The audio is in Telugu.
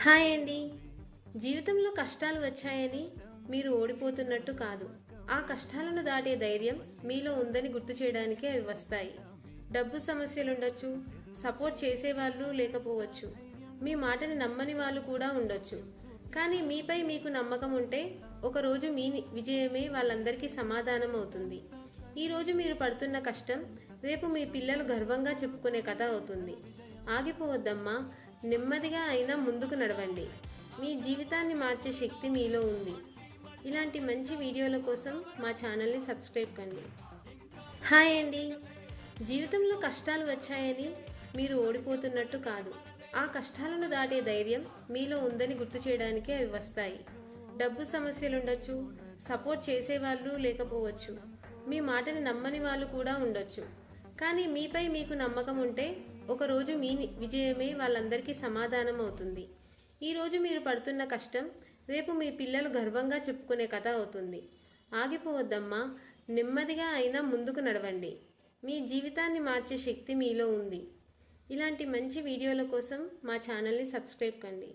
హాయ్ అండి. జీవితంలో కష్టాలు వచ్చాయని మీరు ఓడిపోతున్నట్టు కాదు. ఆ కష్టాలను దాటే ధైర్యం మీలో ఉందని గుర్తు చేయడానికే అవి వస్తాయి. డబ్బు సమస్యలుండొచ్చు, సపోర్ట్ చేసేవాళ్ళు లేకపోవచ్చు, మీ మాటని నమ్మని వాళ్ళు కూడా ఉండొచ్చు. కానీ మీపై మీకు నమ్మకం ఉంటే ఒకరోజు మీ విజయమే వాళ్ళందరికీ సమాధానం అవుతుంది. ఈరోజు మీరు పడుతున్న కష్టం రేపు మీ పిల్లలు గర్వంగా చెప్పుకునే కథ అవుతుంది. ఆగిపోవద్దమ్మా, నెమ్మదిగా అయినా ముందుకు నడవండి. మీ జీవితాన్ని మార్చే శక్తి మీలో ఉంది. ఇలాంటి మంచి వీడియోల కోసం మా ఛానల్ని సబ్స్క్రైబ్ కండి. హాయ్ అండి. జీవితంలో కష్టాలు వచ్చాయని మీరు ఓడిపోతున్నట్టు కాదు. ఆ కష్టాలను దాటే ధైర్యం మీలో ఉందని గుర్తు చేయడానికే అవి వస్తాయి. డబ్బు సమస్యలుండొచ్చు, సపోర్ట్ చేసేవాళ్ళు లేకపోవచ్చు, మీ మాటని నమ్మని వాళ్ళు కూడా ఉండొచ్చు. కానీ మీపై మీకు నమ్మకం ఉంటే ఒకరోజు మీ విజయమే వాళ్ళందరికీ సమాధానం అవుతుంది. ఈరోజు మీరు పడుతున్న కష్టం రేపు మీ పిల్లలు గర్వంగా చెప్పుకునే కథ అవుతుంది. ఆగిపోవద్దమ్మా, నెమ్మదిగా అయినా ముందుకు నడవండి. మీ జీవితాన్ని మార్చే శక్తి మీలో ఉంది. ఇలాంటి మంచి వీడియోల కోసం మా ఛానల్ని సబ్స్క్రైబ్ కండి.